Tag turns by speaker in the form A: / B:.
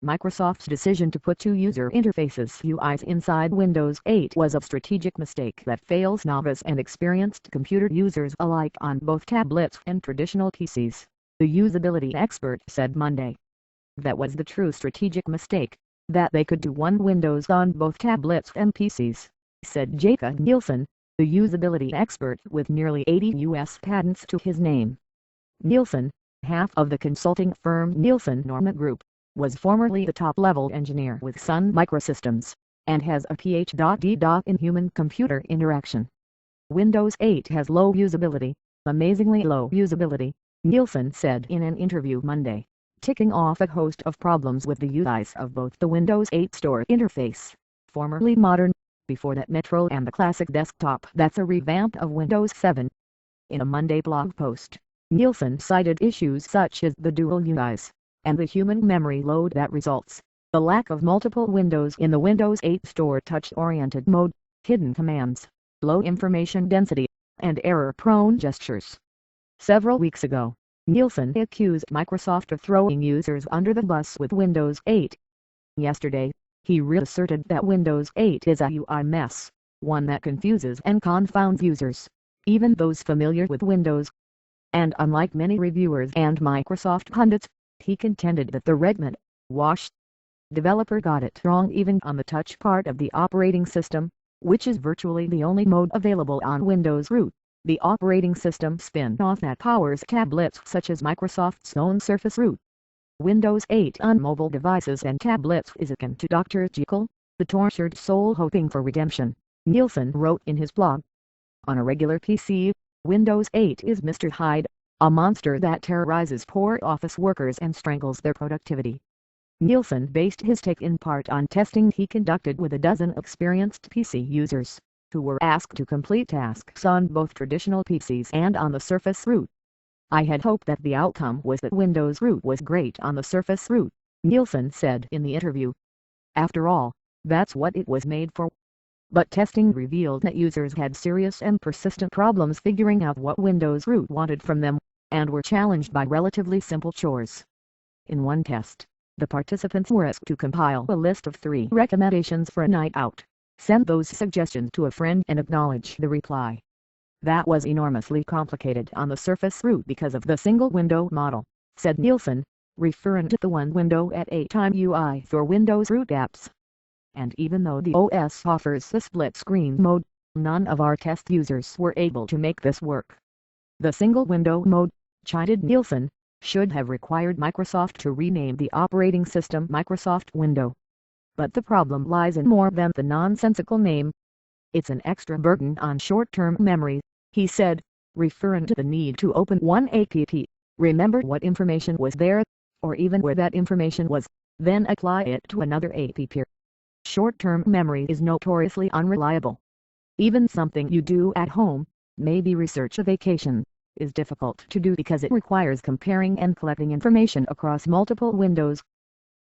A: Microsoft's decision to put two user interfaces UIs inside Windows 8 was a strategic mistake that fails novice and experienced computer users alike on both tablets and traditional PCs, the usability expert said Monday. That was the true strategic mistake, that they could do one Windows on both tablets and PCs, said Jacob Nielsen, the usability expert with nearly 80 U.S. patents to his name. Nielsen, half of the consulting firm Nielsen Norman Group, was formerly the top-level engineer with Sun Microsystems, and has a Ph.D. in human-computer interaction. Windows 8 has low usability, amazingly low usability, Nielsen said in an interview Monday, ticking off a host of problems with the UIs of both the Windows 8 Store interface, formerly modern, before that Metro, and the classic desktop that's a revamp of Windows 7. In a Monday blog post, Nielsen cited issues such as the dual UIs, and the human memory load that results, the lack of multiple windows in the Windows 8 Store touch-oriented mode, hidden commands, low information density, and error-prone gestures. Several weeks ago, Nielsen accused Microsoft of throwing users under the bus with Windows 8. Yesterday, he reasserted that Windows 8 is a UI mess, one that confuses and confounds users, even those familiar with Windows. And unlike many reviewers and Microsoft pundits, he contended that the Redmond wash developer got it wrong even on the touch part of the operating system, which is virtually the only mode available on Windows Root, the operating system spin-off that powers tablets such as Microsoft's own Surface Root. Windows 8 on mobile devices and tablets is akin to Dr. Jekyll, the tortured soul hoping for redemption, Nielsen wrote in his blog. On a regular PC, Windows 8 is Mr. Hyde, a monster that terrorizes poor office workers and strangles their productivity. Nielsen based his take in part on testing he conducted with a dozen experienced PC users, who were asked to complete tasks on both traditional PCs and on the Surface Root. I had hoped that the outcome was that Windows Root was great on the Surface Root, Nielsen said in the interview. After all, that's what it was made for. But testing revealed that users had serious and persistent problems figuring out what Windows Root wanted from them, and were challenged by relatively simple chores. In one test, the participants were asked to compile a list of 3 recommendations for a night out, send those suggestions to a friend and acknowledge the reply. That was enormously complicated on the Surface Root because of the single-window model, said Nielsen, referring to the one-window-at-a-time UI for Windows Root apps. And even though the OS offers the split-screen mode, none of our test users were able to make this work. The single-window mode, chided Nielsen, should have required Microsoft to rename the operating system Microsoft Window. But the problem lies in more than the nonsensical name. It's an extra burden on short-term memory, he said, referring to the need to open one app, remember what information was there, or even where that information was, then apply it to another app. Short-term memory is notoriously unreliable. Even something you do at home, maybe research a vacation, is difficult to do because it requires comparing and collecting information across multiple windows,